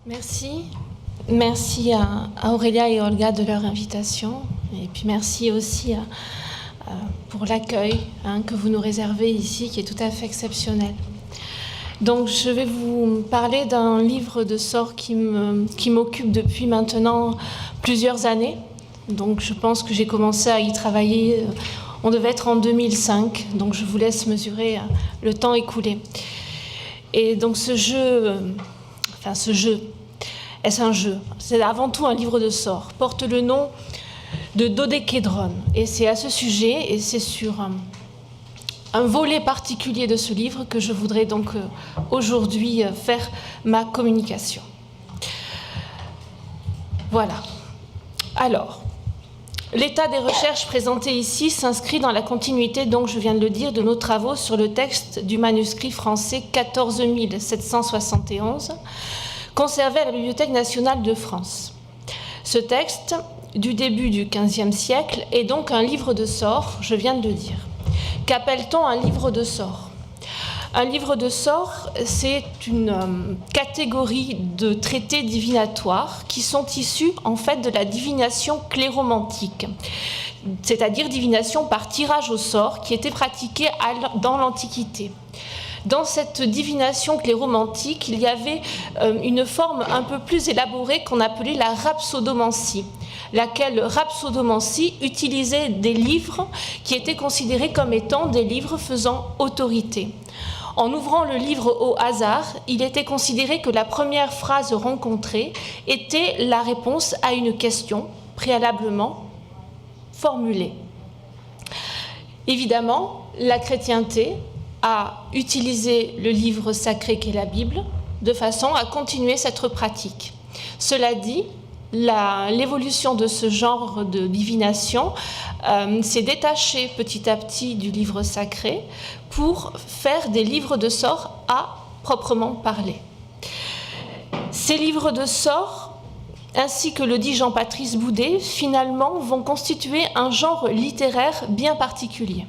Merci. Merci à Aurélia et Olga de leur invitation. Et puis merci aussi pour l'accueil que vous nous réservez ici, qui est tout à fait exceptionnel. Donc je vais vous parler d'un livre de sort qui m'occupe depuis maintenant plusieurs années. Donc je pense que j'ai commencé à y travailler, on devait être en 2005, donc je vous laisse mesurer le temps écoulé. Et donc ce jeu, est-ce un jeu? C'est avant tout un livre de sorts, porte le nom de Dodékédron. Et c'est à ce sujet, et c'est sur un volet particulier de ce livre que je voudrais donc aujourd'hui faire ma communication. Voilà. Alors, l'état des recherches présentées ici s'inscrit dans la continuité, donc je viens de le dire, de nos travaux sur le texte du manuscrit français 14 771, conservé à la Bibliothèque nationale de France. Ce texte, du début du XVe siècle, est donc un livre de sorts, je viens de le dire. Qu'appelle-t-on un livre de sorts? Un livre de sorts, c'est une catégorie de traités divinatoires qui sont issus en fait de la divination cléromantique, c'est-à-dire divination par tirage au sort qui était pratiquée dans l'Antiquité. Dans cette divination cléromantique, il y avait une forme un peu plus élaborée qu'on appelait la rhapsodomancie, laquelle rhapsodomancie utilisait des livres qui étaient considérés comme étant des livres faisant autorité. En ouvrant le livre au hasard, il était considéré que la première phrase rencontrée était la réponse à une question préalablement formulée. Évidemment, la chrétienté a utilisé le livre sacré qu'est la Bible de façon à continuer cette pratique. Cela dit, l'évolution de ce genre de divination s'est détachée petit à petit du livre sacré pour faire des livres de sorts à proprement parler. Ces livres de sorts, ainsi que le dit Jean-Patrice Boudet, finalement vont constituer un genre littéraire bien particulier.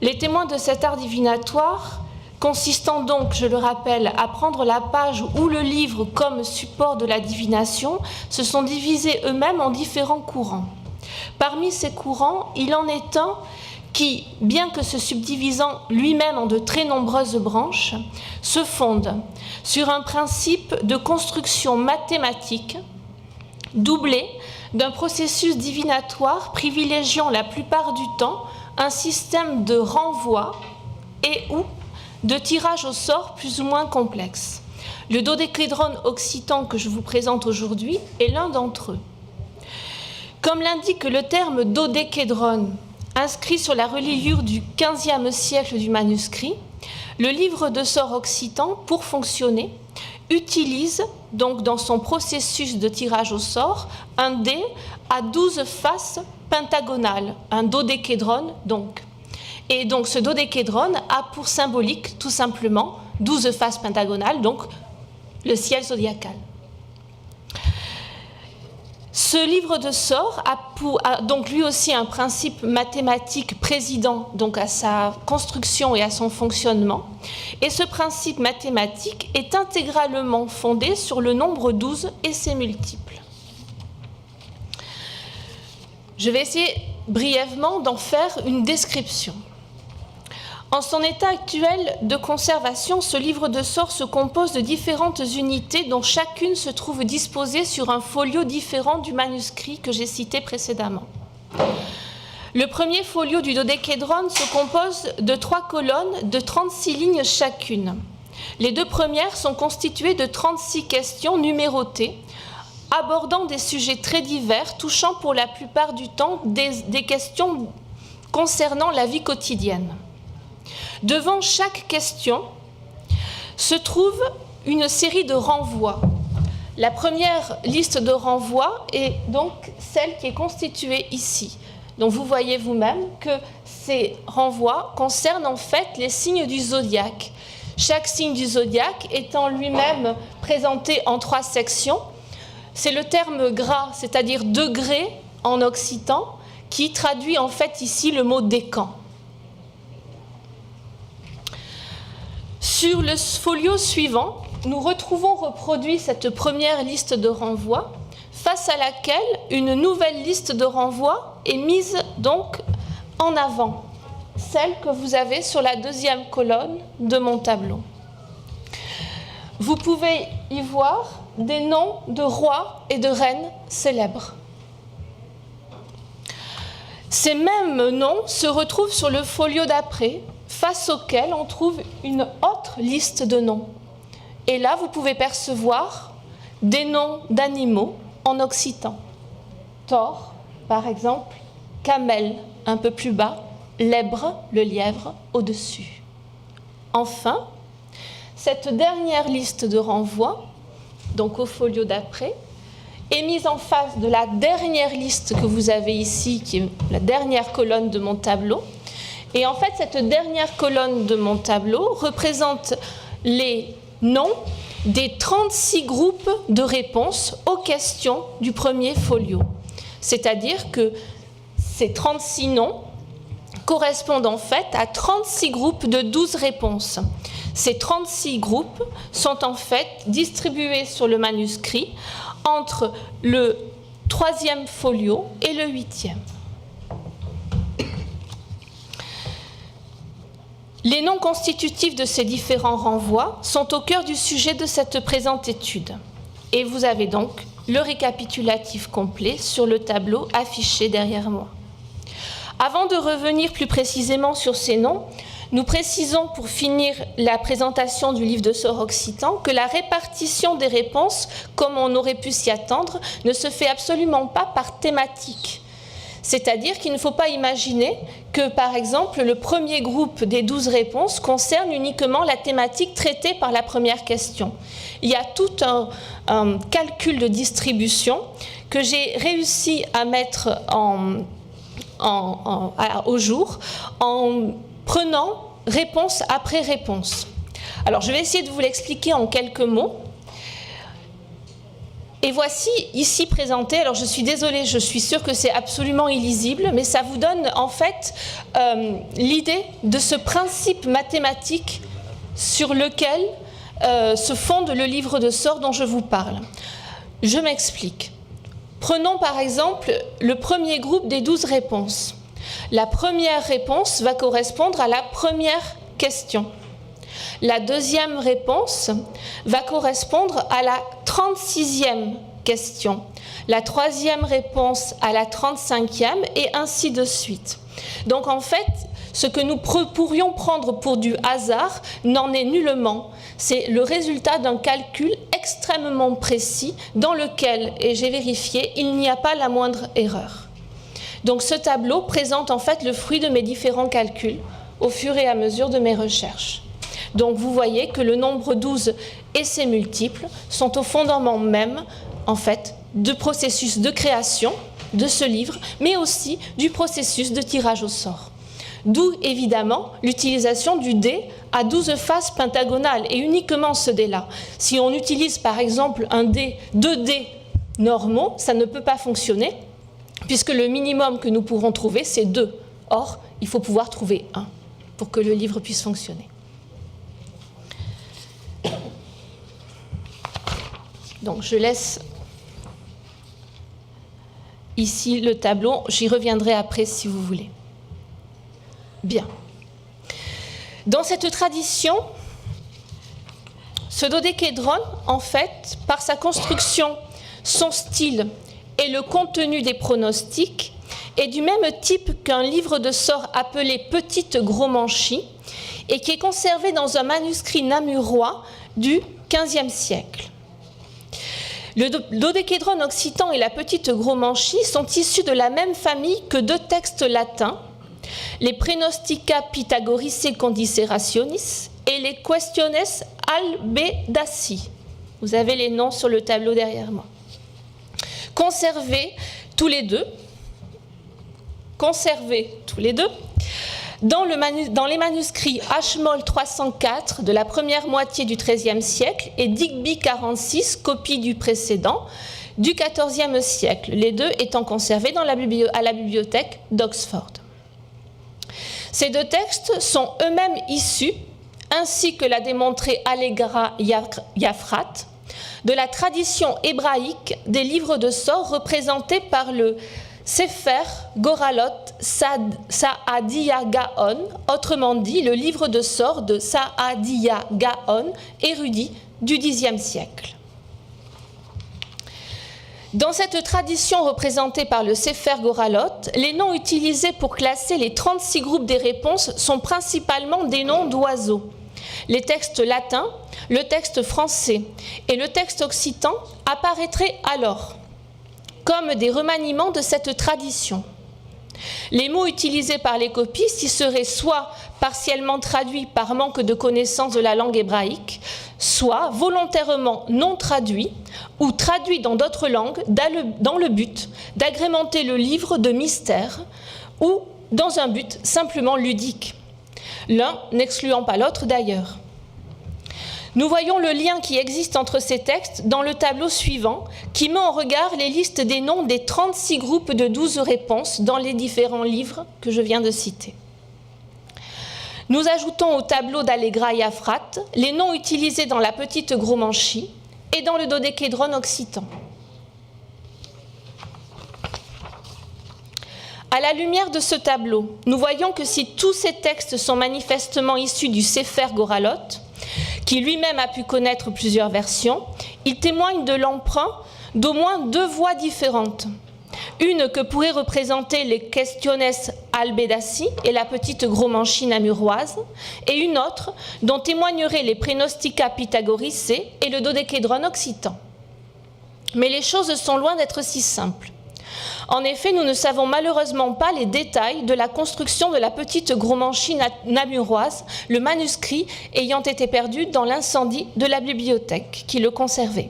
Les témoins de cet art divinatoire, consistant donc, je le rappelle, à prendre la page ou le livre comme support de la divination, se sont divisés eux-mêmes en différents courants. Parmi ces courants, il en est un qui, bien que se subdivisant lui-même en de très nombreuses branches, se fonde sur un principe de construction mathématique doublé d'un processus divinatoire privilégiant la plupart du temps un système de renvoi et ou de tirage au sort plus ou moins complexe. Le dodékédron occitan que je vous présente aujourd'hui est l'un d'entre eux. Comme l'indique le terme dodékédron, inscrit sur la reliure du XVe siècle du manuscrit, le livre de sorts occitan, pour fonctionner, utilise donc dans son processus de tirage au sort un dé à 12 faces pentagonales, un dodékédron donc. Et donc ce dodékédron a pour symbolique tout simplement 12 faces pentagonales, donc le ciel zodiacal. Ce livre de sorts a donc lui aussi un principe mathématique président donc à sa construction et à son fonctionnement. Et ce principe mathématique est intégralement fondé sur le nombre 12 et ses multiples. Je vais essayer brièvement d'en faire une description. En son état actuel de conservation, ce livre de sorts se compose de différentes unités dont chacune se trouve disposée sur un folio différent du manuscrit que j'ai cité précédemment. Le premier folio du dodékédron se compose de 3 colonnes de 36 lignes chacune. Les 2 premières sont constituées de 36 questions numérotées, abordant des sujets très divers, touchant pour la plupart du temps des questions concernant la vie quotidienne. Devant chaque question se trouve une série de renvois. La première liste de renvois est donc celle qui est constituée ici. Donc vous voyez vous-même que ces renvois concernent en fait les signes du zodiaque. Chaque signe du zodiaque étant lui-même présenté en 3 sections. C'est le terme gras, c'est-à-dire degré en occitan, qui traduit en fait ici le mot décan. Sur le folio suivant, nous retrouvons reproduit cette première liste de renvois, face à laquelle une nouvelle liste de renvois est mise donc en avant, celle que vous avez sur la deuxième colonne de mon tableau. Vous pouvez y voir des noms de rois et de reines célèbres. Ces mêmes noms se retrouvent sur le folio d'après, face auquel on trouve une autre liste de noms. Et là, vous pouvez percevoir des noms d'animaux en occitan. Thor, par exemple, camel, un peu plus bas, lèbre, le lièvre, au-dessus. Enfin, cette dernière liste de renvois, donc au folio d'après, est mise en face de la dernière liste que vous avez ici, qui est la dernière colonne de mon tableau. Et en fait, cette dernière colonne de mon tableau représente les noms des 36 groupes de réponses aux questions du premier folio. C'est-à-dire que ces 36 noms correspondent en fait à 36 groupes de 12 réponses. Ces 36 groupes sont en fait distribués sur le manuscrit entre le 3e folio et le 8e. Les noms constitutifs de ces différents renvois sont au cœur du sujet de cette présente étude. Et vous avez donc le récapitulatif complet sur le tableau affiché derrière moi. Avant de revenir plus précisément sur ces noms, nous précisons pour finir la présentation du livre de sort occitan que la répartition des réponses, comme on aurait pu s'y attendre, ne se fait absolument pas par thématique. C'est-à-dire qu'il ne faut pas imaginer que, par exemple, le premier groupe des 12 réponses concerne uniquement la thématique traitée par la première question. Il y a tout un calcul de distribution que j'ai réussi à mettre au jour en prenant réponse après réponse. Alors, je vais essayer de vous l'expliquer en quelques mots. Et voici ici présenté, alors je suis désolée, je suis sûre que c'est absolument illisible, mais ça vous donne en fait l'idée de ce principe mathématique sur lequel se fonde le livre de sorts dont je vous parle. Je m'explique. Prenons par exemple le premier groupe des 12 réponses. La première réponse va correspondre à la première question. La deuxième réponse va correspondre à la 36e question. La troisième réponse à la 35e et ainsi de suite. Donc en fait, ce que nous pourrions prendre pour du hasard n'en est nullement. C'est le résultat d'un calcul extrêmement précis dans lequel, et j'ai vérifié, il n'y a pas la moindre erreur. Donc ce tableau présente en fait le fruit de mes différents calculs au fur et à mesure de mes recherches. Donc vous voyez que le nombre 12 et ses multiples sont au fondement même, en fait, du processus de création de ce livre, mais aussi du processus de tirage au sort. D'où, évidemment, l'utilisation du dé à 12 faces pentagonales, et uniquement ce dé-là. Si on utilise, par exemple, deux dés normaux, ça ne peut pas fonctionner, puisque le minimum que nous pourrons trouver, c'est 2. Or, il faut pouvoir trouver 1 pour que le livre puisse fonctionner. Donc, je laisse ici le tableau. J'y reviendrai après si vous voulez. Bien. Dans cette tradition, ce dodécaédron, en fait, par sa construction, son style et le contenu des pronostics, est du même type qu'un livre de sorts appelé Petite Gromanchie et qui est conservé dans un manuscrit namurois du XVe siècle. Le dodécaédron occitan et la Petite Gromanchie sont issus de la même famille que 2 textes latins, les Praenostica Pythagoricae Condicerationis et les Questiones Albedaci. Vous avez les noms sur le tableau derrière moi. Conservés tous les deux dans les manuscrits Ashmole 304 de la première moitié du XIIIe siècle et Digby 46, copie du précédent, du XIVe siècle, les deux étant conservés à la bibliothèque d'Oxford. Ces 2 textes sont eux-mêmes issus ainsi que l'a démontré Allegra Yafrat, de la tradition hébraïque des livres de sorts représentés par le Sefer Goralot Sa'adia Gaon, autrement dit le livre de sorts de Sa'adia Gaon, érudit du Xe siècle. Dans cette tradition représentée par le Sefer Goralot, les noms utilisés pour classer les 36 groupes des réponses sont principalement des noms d'oiseaux. Les textes latins, le texte français et le texte occitan apparaîtraient alors comme des remaniements de cette tradition. Les mots utilisés par les copistes y seraient soit partiellement traduits par manque de connaissance de la langue hébraïque, soit volontairement non traduits ou traduits dans d'autres langues dans le but d'agrémenter le livre de mystère ou dans un but simplement ludique, l'un n'excluant pas l'autre d'ailleurs. Nous voyons le lien qui existe entre ces textes dans le tableau suivant, qui met en regard les listes des noms des 36 groupes de 12 réponses dans les différents livres que je viens de citer. Nous ajoutons au tableau d'Allegra Yafrat les noms utilisés dans la petite Gromanchie et dans le dodékédron occitan. À la lumière de ce tableau, nous voyons que si tous ces textes sont manifestement issus du Sefer Goralot, qui lui-même a pu connaître plusieurs versions, il témoigne de l'emprunt d'au moins 2 voix différentes. Une que pourraient représenter les Questiones Albedassi et la petite Gromanchie namuroise, et une autre dont témoigneraient les Prénostica Pythagoricés et le dodékédron occitan. Mais les choses sont loin d'être si simples. En effet, nous ne savons malheureusement pas les détails de la construction de la petite Gromanchie namuroise, le manuscrit ayant été perdu dans l'incendie de la bibliothèque qui le conservait.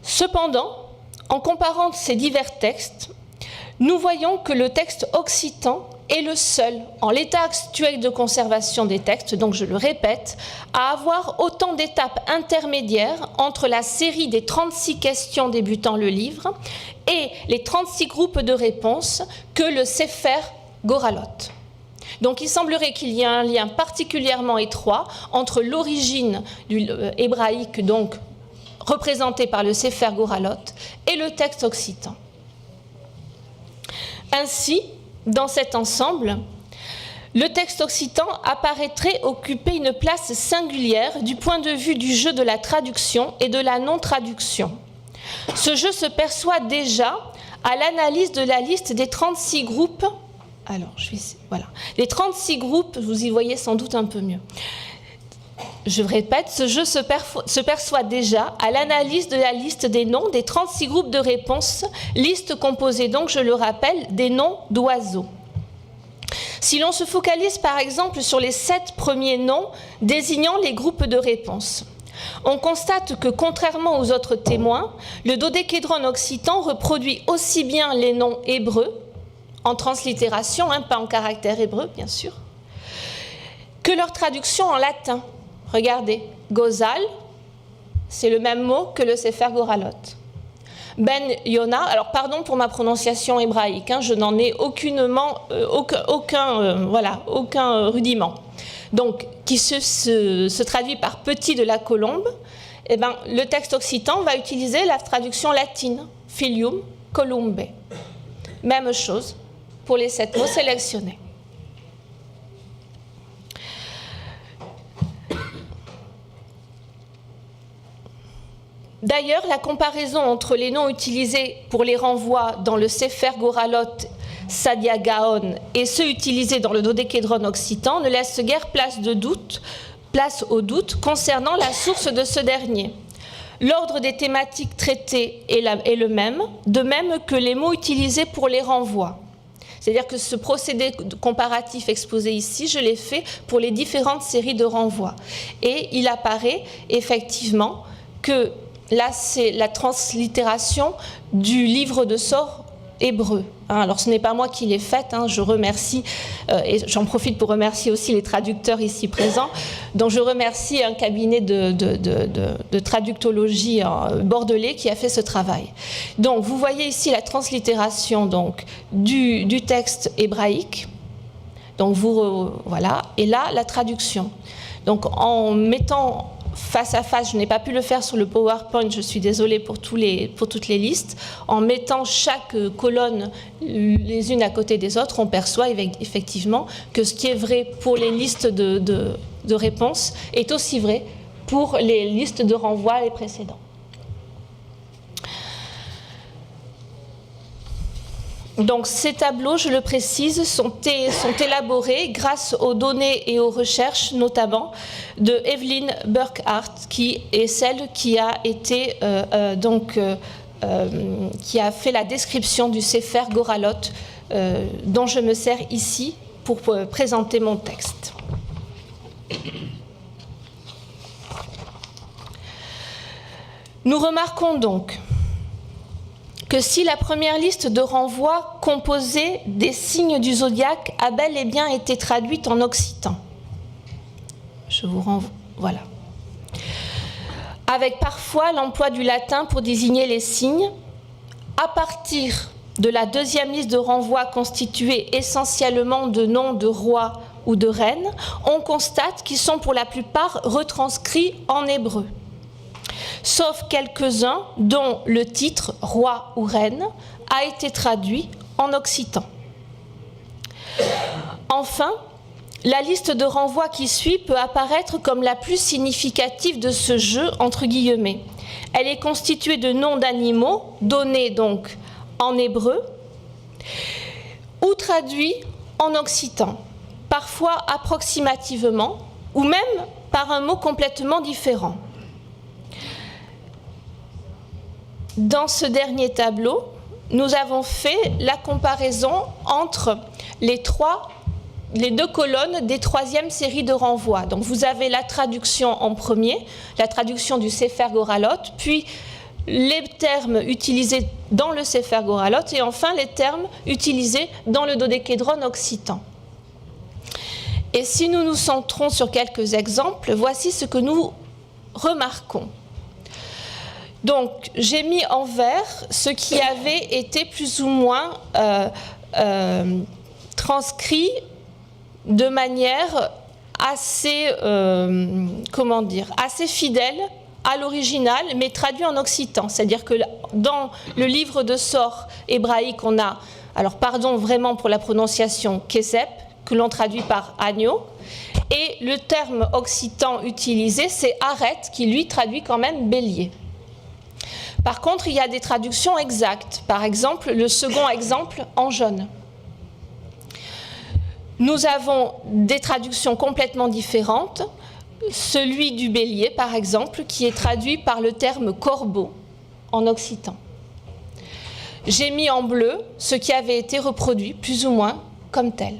Cependant, en comparant ces divers textes, nous voyons que le texte occitan est le seul, en l'état actuel de conservation des textes, donc je le répète, à avoir autant d'étapes intermédiaires entre la série des 36 questions débutant le livre et les 36 groupes de réponses que le Sefer Goralot. Donc il semblerait qu'il y ait un lien particulièrement étroit entre l'origine du hébraïque, donc représenté par le Sefer Goralot, et le texte occitan. Ainsi, dans cet ensemble, le texte occitan apparaîtrait occuper une place singulière du point de vue du jeu de la traduction et de la non-traduction. Ce jeu se perçoit déjà à l'analyse de la liste des 36 groupes. Alors, voilà. Les 36 groupes, vous y voyez sans doute un peu mieux. Je répète, ce jeu se perçoit déjà à l'analyse de la liste des noms des 36 groupes de réponses, liste composée donc, je le rappelle, des noms d'oiseaux. Si l'on se focalise par exemple sur les 7 premiers noms désignant les groupes de réponses, on constate que contrairement aux autres témoins, le dodékédron occitan reproduit aussi bien les noms hébreux, en translittération, pas en caractère hébreu bien sûr, que leur traduction en latin. Regardez, Gozal, c'est le même mot que le Sefer Goralot. Ben Yona, alors pardon pour ma prononciation hébraïque, je n'en ai aucun rudiment. Donc, qui se traduit par petit de la colombe, le texte occitan va utiliser la traduction latine, filium columbe. Même chose pour les 7 mots sélectionnés. D'ailleurs, la comparaison entre les noms utilisés pour les renvois dans le Sefer Goralot Sa'adia Gaon et ceux utilisés dans le dodékédron occitan ne laisse guère place au doute concernant la source de ce dernier. L'ordre des thématiques traitées est le même, de même que les mots utilisés pour les renvois. C'est-à-dire que ce procédé comparatif exposé ici, je l'ai fait pour les différentes séries de renvois. Et il apparaît effectivement que là, c'est la translittération du livre de sorts hébreu. Alors, ce n'est pas moi qui l'ai faite, je remercie, et j'en profite pour remercier aussi les traducteurs ici présents, dont je remercie un cabinet de traductologie bordelais qui a fait ce travail. Donc, vous voyez ici la translittération donc, du texte hébraïque, Donc voilà, et là la traduction. Donc en mettant face à face, je n'ai pas pu le faire sur le PowerPoint, je suis désolée pour toutes les listes. En mettant chaque colonne les unes à côté des autres, on perçoit effectivement que ce qui est vrai pour les listes de réponses est aussi vrai pour les listes de renvoi les précédents. Donc ces tableaux, je le précise, sont élaborés grâce aux données et aux recherches, notamment de Evelyn Burkhardt, qui est celle qui a été qui a fait la description du Sefer Goralot, dont je me sers ici pour présenter mon texte. Nous remarquons donc que si la première liste de renvoi composée des signes du zodiaque a bel et bien été traduite en occitan, je vous renvoie, voilà, avec parfois l'emploi du latin pour désigner les signes, à partir de la deuxième liste de renvoi constituée essentiellement de noms de rois ou de reines, on constate qu'ils sont pour la plupart retranscrits en hébreu, sauf quelques-uns dont le titre « roi » ou « reine » a été traduit en occitan. Enfin, la liste de renvoi qui suit peut apparaître comme la plus significative de ce jeu, entre guillemets. Elle est constituée de noms d'animaux, donnés donc en hébreu, ou traduits en occitan, parfois approximativement, ou même par un mot complètement différent. Dans ce dernier tableau, nous avons fait la comparaison entre les deux colonnes des troisièmes séries de renvoi. Donc vous avez la traduction en premier, la traduction du Sefer Goralot, puis les termes utilisés dans le Sefer Goralot et enfin les termes utilisés dans le dodékédron occitan. Et si nous nous centrons sur quelques exemples, voici ce que nous remarquons. Donc, j'ai mis en vert ce qui avait été plus ou moins transcrit de manière assez, assez fidèle à l'original, mais traduit en occitan. C'est-à-dire que dans le livre de sort hébraïque, on a, alors pardon vraiment pour la prononciation, kesep, que l'on traduit par agneau, et le terme occitan utilisé, c'est aret, qui lui traduit quand même bélier. Par contre, il y a des traductions exactes. Par exemple, le second exemple en jaune. Nous avons des traductions complètement différentes. Celui du bélier, par exemple, qui est traduit par le terme corbeau en occitan. J'ai mis en bleu ce qui avait été reproduit, plus ou moins, comme tel.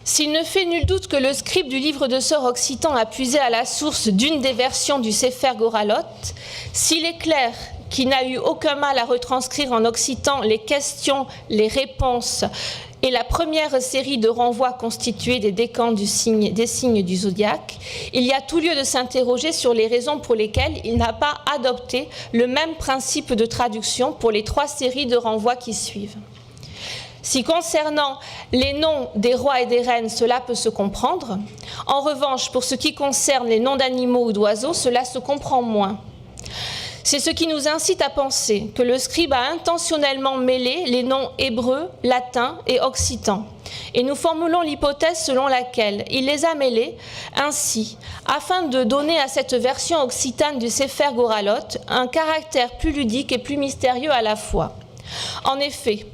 S'il ne fait nul doute que le scribe du livre de sort occitan a puisé à la source d'une des versions du Sefer Goralot, s'il est clair qu'il n'a eu aucun mal à retranscrire en occitan les questions, les réponses et la première série de renvois constitués des décans des signes du zodiaque, il y a tout lieu de s'interroger sur les raisons pour lesquelles il n'a pas adopté le même principe de traduction pour les 3 séries de renvois qui suivent. Si concernant les noms des rois et des reines, cela peut se comprendre, en revanche, pour ce qui concerne les noms d'animaux ou d'oiseaux, cela se comprend moins. C'est ce qui nous incite à penser que le scribe a intentionnellement mêlé les noms hébreux, latins et occitans. Et nous formulons l'hypothèse selon laquelle il les a mêlés ainsi, afin de donner à cette version occitane du Sefer Goralot un caractère plus ludique et plus mystérieux à la fois. En effet,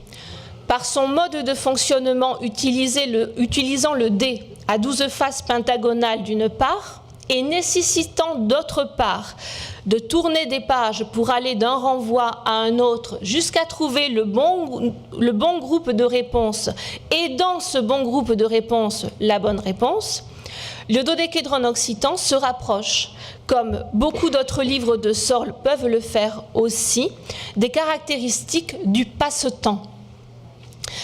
par son mode de fonctionnement utilisant le dé à 12 faces pentagonales d'une part et nécessitant d'autre part de tourner des pages pour aller d'un renvoi à un autre jusqu'à trouver le bon groupe de réponses et dans ce bon groupe de réponses, la bonne réponse, le dodékédron occitan se rapproche, comme beaucoup d'autres livres de sort peuvent le faire aussi, des caractéristiques du passe-temps.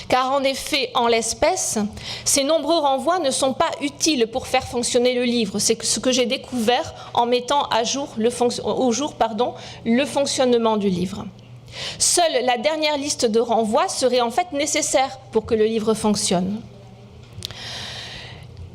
Car en effet, en l'espèce, ces nombreux renvois ne sont pas utiles pour faire fonctionner le livre. C'est ce que j'ai découvert en mettant au jour le fonctionnement du livre. Seule la dernière liste de renvois serait en fait nécessaire pour que le livre fonctionne.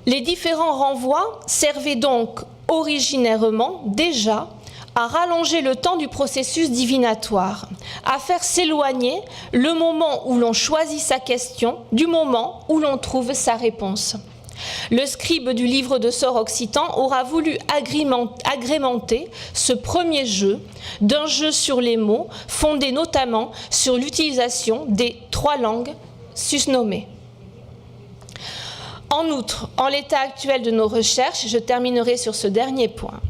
Les différents renvois servaient donc originairement déjà à rallonger le temps du processus divinatoire, à faire s'éloigner le moment où l'on choisit sa question du moment où l'on trouve sa réponse. Le scribe du livre de sort occitan aura voulu agrémenter ce premier jeu d'un jeu sur les mots fondé notamment sur l'utilisation des 3 langues susnommées. En outre, en l'état actuel de nos recherches, je terminerai sur ce dernier point.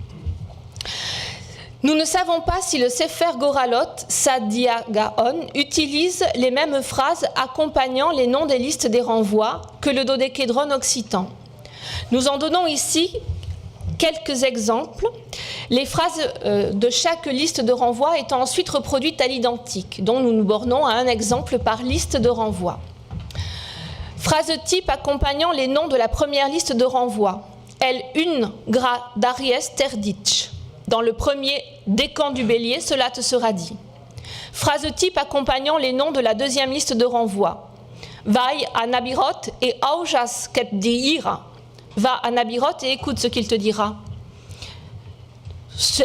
Nous ne savons pas si le Sefer Goralot Saadia Gaon utilise les mêmes phrases accompagnant les noms des listes des renvois que le dodékédron occitan. Nous en donnons ici quelques exemples, les phrases de chaque liste de renvois étant ensuite reproduites à l'identique, dont nous nous bornons à un exemple par liste de renvoi. Phrase type accompagnant les noms de la première liste de renvoi. El un gra d'aries terditch. Dans le premier décan du bélier, cela te sera dit. Phrase type accompagnant les noms de la deuxième liste de renvoi. Vai à Nabirot et aujas ket diira. Va à Nabirot et écoute ce qu'il te dira.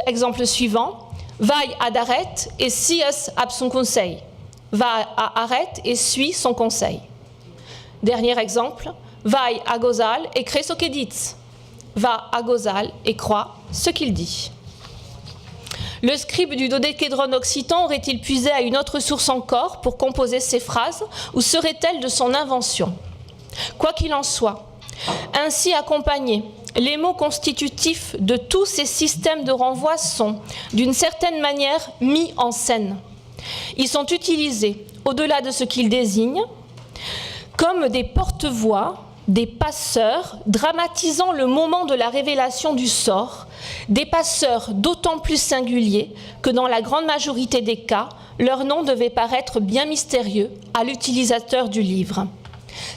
Exemple suivant. Vai à Daret et sies ab son conseil. Va à Aret et suis son conseil. Dernier exemple. Vai à Gozal et crée ce qu'il dit. Va à Gozal et crois ce qu'il dit. Le scribe du dodékédron occitan aurait-il puisé à une autre source encore pour composer ces phrases, ou serait-elle de son invention? Quoi qu'il en soit, ainsi accompagnés, les mots constitutifs de tous ces systèmes de renvoi sont, d'une certaine manière, mis en scène. Ils sont utilisés, au-delà de ce qu'ils désignent, comme des porte-voix, des passeurs dramatisant le moment de la révélation du sort, des passeurs d'autant plus singuliers que dans la grande majorité des cas, leur nom devait paraître bien mystérieux à l'utilisateur du livre.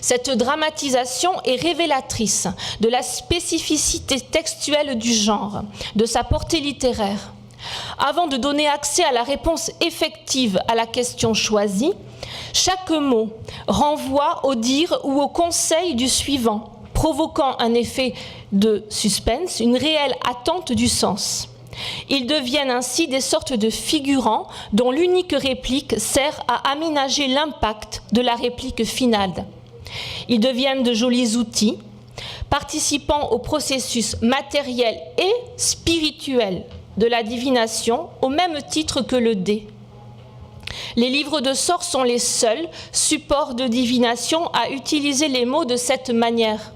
Cette dramatisation est révélatrice de la spécificité textuelle du genre, de sa portée littéraire. Avant de donner accès à la réponse effective à la question choisie, chaque mot renvoie au dire ou au conseil du suivant, provoquant un effet de suspense, une réelle attente du sens. Ils deviennent ainsi des sortes de figurants dont l'unique réplique sert à aménager l'impact de la réplique finale. Ils deviennent de jolis outils, participant au processus matériel et spirituel de la divination au même titre que le dé. Les livres de sorts sont les seuls supports de divination à utiliser les mots de cette manière,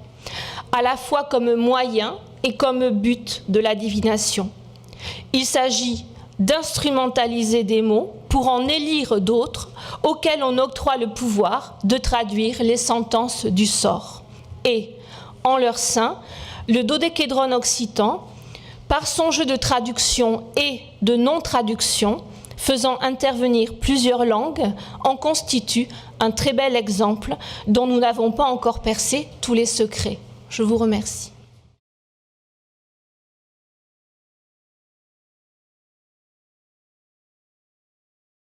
à la fois comme moyen et comme but de la divination. Il s'agit d'instrumentaliser des mots pour en élire d'autres auxquels on octroie le pouvoir de traduire les sentences du sort. Et, en leur sein, le dodékédron occitan, par son jeu de traduction et de non-traduction, faisant intervenir plusieurs langues, en constitue un très bel exemple dont nous n'avons pas encore percé tous les secrets. Je vous remercie.